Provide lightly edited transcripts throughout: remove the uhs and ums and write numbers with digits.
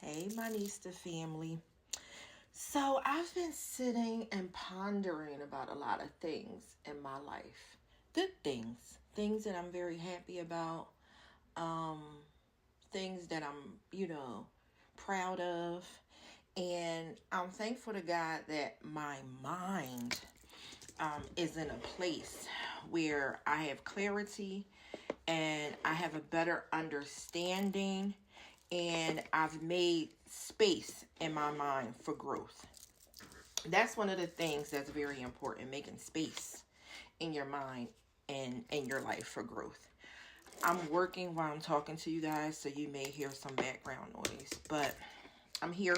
Hey, my niece family. So I've been sitting and pondering about a lot of things in my life. Good things that I'm very happy about, um, things that I'm, proud of. And I'm thankful to God that my mind is in a place where I have clarity and I have a better understanding, and I've made space in my mind for growth. That's one of the things that's very important, making space in your mind and in your life for growth. I'm working while I'm talking to you guys, so you may hear some background noise, but I'm here,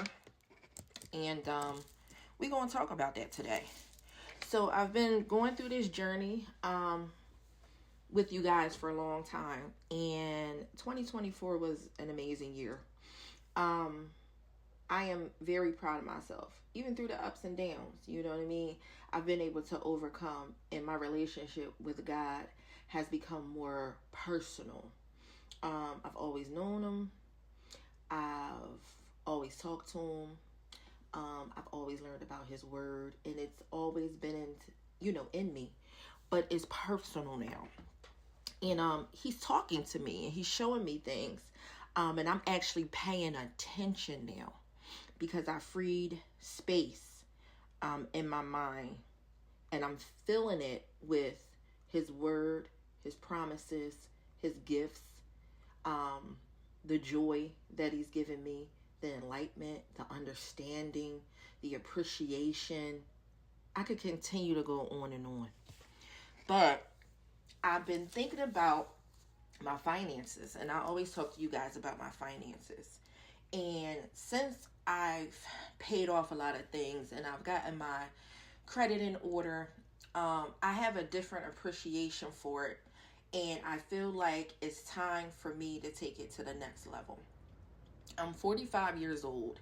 and we're going to talk about that today. So I've been going through this journey with you guys for a long time, and 2024 was an amazing year. I am very proud of myself, even through the ups and downs. You know what I mean? I've been able to overcome, and my relationship with God has become more personal. I've always known Him. I've always talked to Him. I've always learned about His Word, and it's always been in me, but it's personal now. And He's talking to me, and He's showing me things, and I'm actually paying attention now, because I freed space in my mind, and I'm filling it with His Word, His promises, His gifts, the joy that He's given me, the enlightenment, the understanding, the appreciation. I could continue to go on and on. But I've been thinking about my finances, and I always talk to you guys about my finances. And since I've paid off a lot of things and I've gotten my credit in order, I have a different appreciation for it. And I feel like it's time for me to take it to the next level. I'm 45 years old.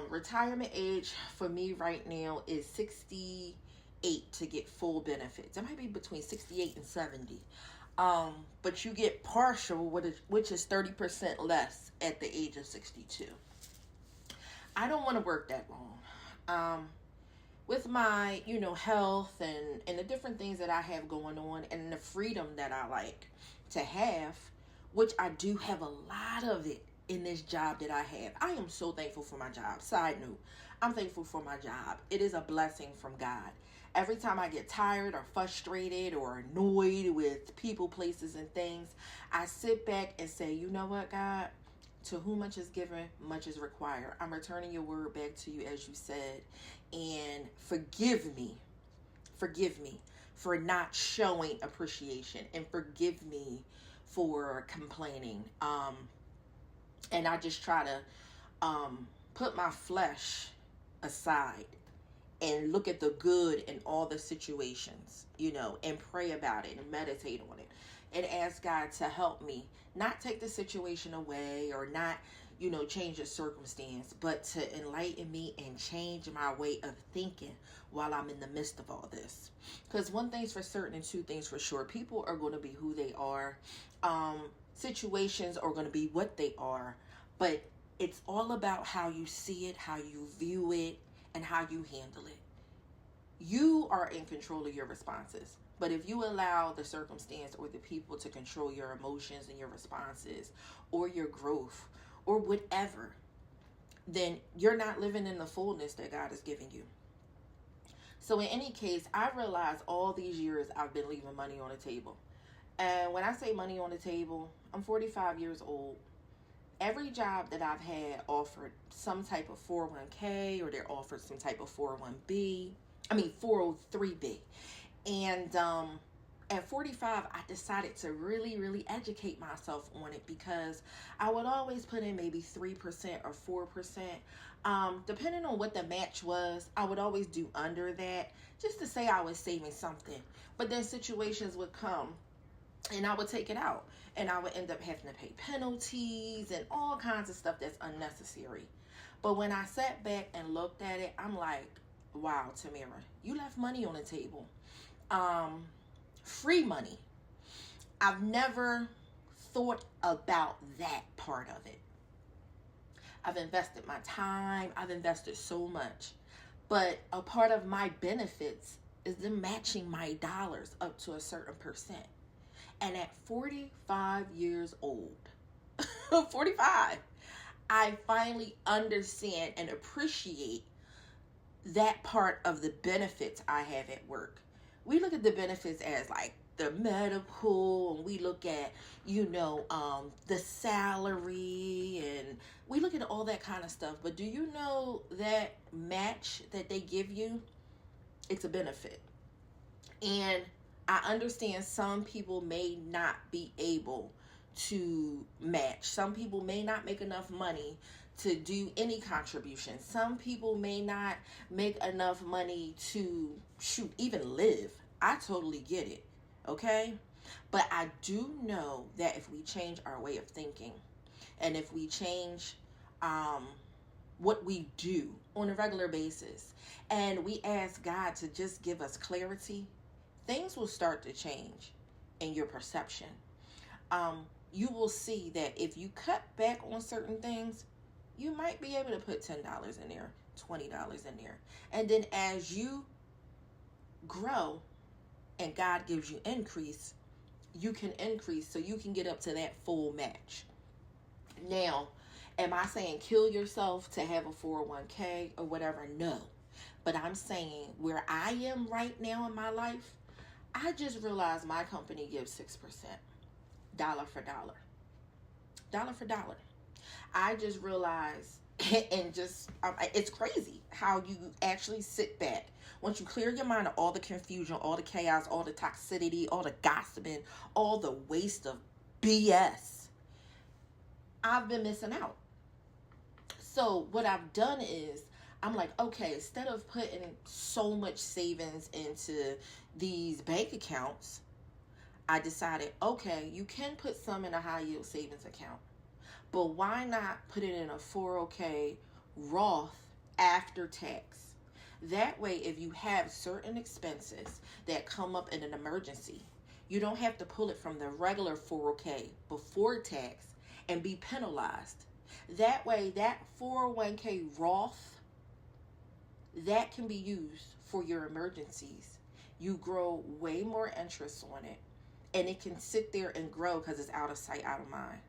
Retirement age for me right now is 68 to get full benefits. It might be between 68 and 70. But you get partial, which is 30% less at the age of 62. I don't want to work that long. With my, health and the different things that I have going on, and the freedom that I like to have, which I do have a lot of it in this job that I have. I am so thankful for my job. Side note, I'm thankful for my job. It is a blessing from God. Every time I get tired or frustrated or annoyed with people, places, and things, I sit back and say, you know what, God? To whom much is given, much is required. I'm returning your word back to you as you said. And forgive me for not showing appreciation, and forgive me for complaining. And I just try to put my flesh aside and look at the good in all the situations, and pray about it and meditate on it and ask God to help me not take the situation away or not, change the circumstance, but to enlighten me and change my way of thinking while I'm in the midst of all this. Because one thing's for certain and two things for sure. People are going to be who they are. Situations are going to be what they are, but it's all about how you see it, how you view it, and how you handle it. You are in control of your responses. But if you allow the circumstance or the people to control your emotions and your responses or your growth or whatever, then you're not living in the fullness that God has given you. So in any case, I realized all these years I've been leaving money on the table. And when I say money on the table, I'm 45 years old. Every job that I've had offered some type of 401k, or they're offered some type of 403b. And at 45, I decided to really, really educate myself on it, because I would always put in maybe 3% or 4%. Depending on what the match was, I would always do under that, just to say I was saving something. But then situations would come and I would take it out, and I would end up having to pay penalties and all kinds of stuff that's unnecessary. But when I sat back and looked at it, I'm like, wow, Tamara, you left money on the table. Free money. I've never thought about that part of it. I've invested my time. I've invested so much. But a part of my benefits is them matching my dollars up to a certain percent. And at 45 years old, 45, I finally understand and appreciate that part of the benefits I have at work. We look at the benefits as like the medical, and we look at, the salary, and we look at all that kind of stuff. But do you know that match that they give you? It's a benefit. And I understand some people may not be able to match. Some people may not make enough money to do any contribution. Some people may not make enough money to even live. I totally get it. Okay? But I do know that if we change our way of thinking, and if we change what we do on a regular basis, and we ask God to just give us clarity, things will start to change in your perception. You will see that if you cut back on certain things, you might be able to put $10 in there, $20 in there. And then as you grow and God gives you increase, you can increase so you can get up to that full match. Now, am I saying kill yourself to have a 401k or whatever? No. But I'm saying where I am right now in my life, I just realized my company gives 6%, dollar for dollar. Dollar for dollar. I just realized, and it's crazy how you actually sit back. Once you clear your mind of all the confusion, all the chaos, all the toxicity, all the gossiping, all the waste of BS, I've been missing out. So what I've done is, I'm like, okay, instead of putting so much savings into these bank accounts, I decided, okay, you can put some in a high yield savings account, but why not put it in a 401k Roth After Tax? That way, if you have certain expenses that come up in an emergency, you don't have to pull it from the regular 401k before tax and be penalized. That way, that 401k Roth, that can be used for your emergencies. You grow way more interest on it, and it can sit there and grow because it's out of sight, out of mind.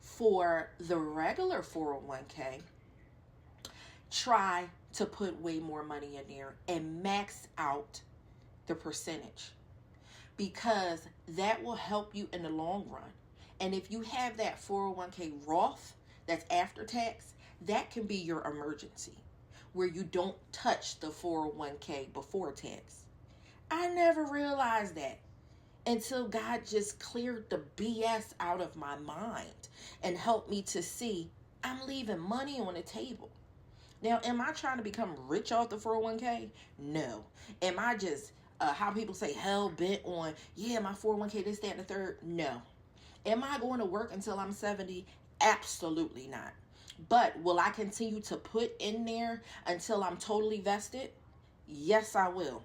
For the regular 401k, try to put way more money in there and max out the percentage, because that will help you in the long run. And if you have that 401k Roth that's after tax, that can be your emergency, where you don't touch the 401k before tax. I never realized that until God just cleared the BS out of my mind and helped me to see I'm leaving money on the table. Now, am I trying to become rich off the 401k? No. Am I just, how people say, hell bent on, my 401k, this, that, and the third? No. Am I going to work until I'm 70? Absolutely not. But will I continue to put in there until I'm totally vested? Yes, I will.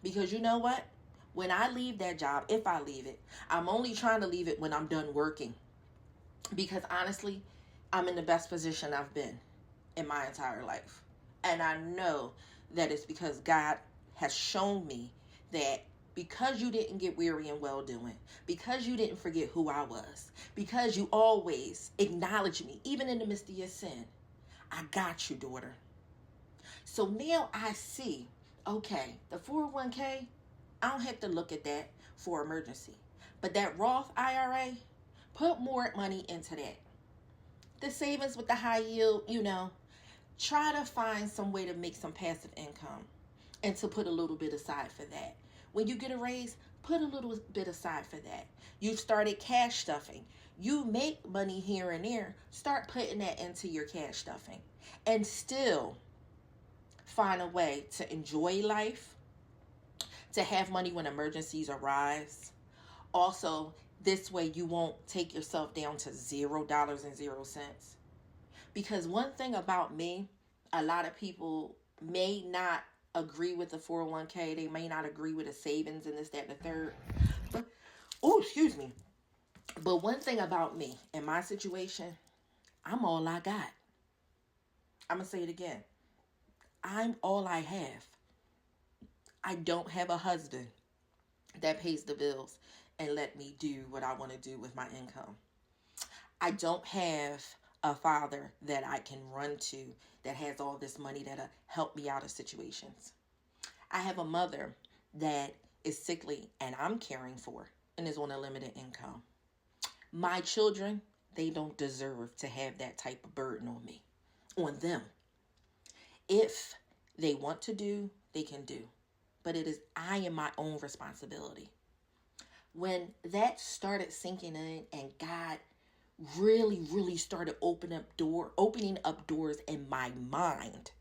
Because you know what? When I leave that job, if I leave it, I'm only trying to leave it when I'm done working. Because honestly, I'm in the best position I've been in my entire life. And I know that it's because God has shown me that because you didn't get weary in well doing, because you didn't forget who I was, because you always acknowledge me, even in the midst of your sin, I got you, daughter. So now I see, okay, the 401k, I don't have to look at that for emergency. But that Roth IRA, put more money into that. The savings with the high yield, try to find some way to make some passive income and to put a little bit aside for that. When you get a raise, put a little bit aside for that. You started cash stuffing. You make money here and there. Start putting that into your cash stuffing. And still find a way to enjoy life, to have money when emergencies arise. Also, this way you won't take yourself down to $0.00. Because one thing about me, a lot of people may not agree with the 401k. They may not agree with the savings and this, that, and the third. Excuse me. But one thing about me, in my situation, I'm all I got. I'm going to say it again. I'm all I have. I don't have a husband that pays the bills and let me do what I want to do with my income. I don't have a father that I can run to that has all this money that'll help me out of situations. I have a mother that is sickly and I'm caring for and is on a limited income. My children, they don't deserve to have that type of burden on me, on them. If they want to do, they can do. But I am my own responsibility. When that started sinking in and God really, really started opening up doors in my mind,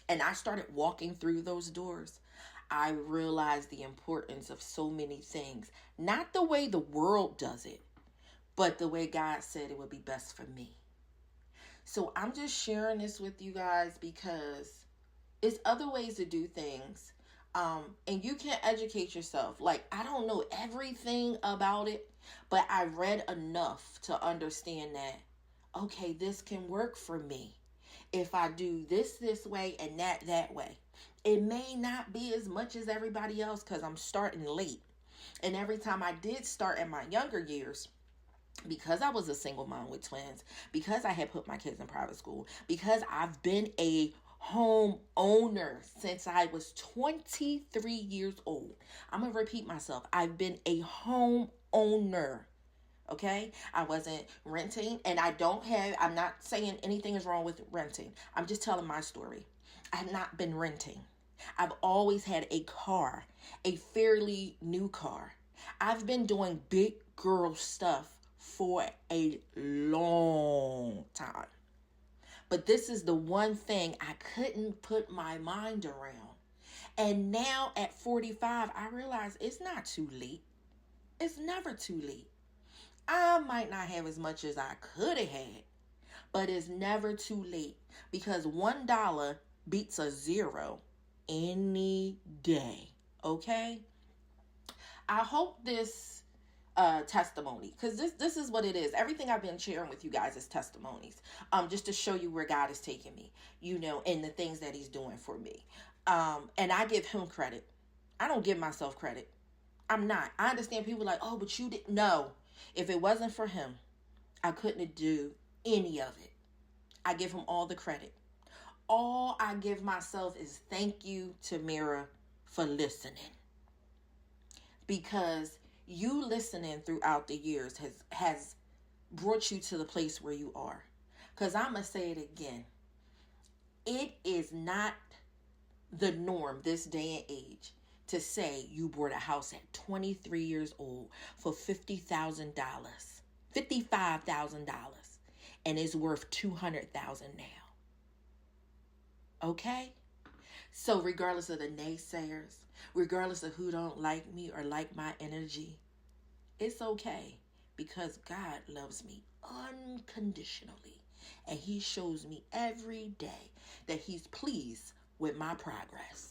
and I started walking through those doors, I realized the importance of so many things. Not the way the world does it, but the way God said it would be best for me. So I'm just sharing this with you guys because it's other ways to do things. And you can educate yourself. Like, I don't know everything about it, but I read enough to understand that, okay, this can work for me. If I do this way and that way. It may not be as much as everybody else because I'm starting late. And every time I did start in my younger years, because I was a single mom with twins, because I had put my kids in private school, because I've been a home owner since I was 23 years old. I'm going to repeat myself. I've been a home owner. Okay? I wasn't renting, and I'm not saying anything is wrong with renting. I'm just telling my story. I've not been renting. I've always had a car, a fairly new car. I've been doing big girl stuff for a long time. But this is the one thing I couldn't put my mind around. And now at 45, I realize it's not too late. It's never too late. I might not have as much as I could have had, but it's never too late because $1 beats a zero any day. Okay? I hope this testimony, because this is what it is. Everything I've been sharing with you guys is testimonies, just to show you where God is taking me, and the things that he's doing for me. And I give him credit. I don't give myself credit. I'm not. I understand people like, oh, but you didn't know. If it wasn't for him, I couldn't do any of it. I give him all the credit. All I give myself is thank you, Tamara, for listening. Because you listening throughout the years has brought you to the place where you are. Because I'm going to say it again. It is not the norm this day and age to say you bought a house at 23 years old for $50,000, $55,000, and it's worth $200,000 now. Okay? So regardless of the naysayers, regardless of who don't like me or like my energy, it's okay because God loves me unconditionally. And he shows me every day that he's pleased with my progress.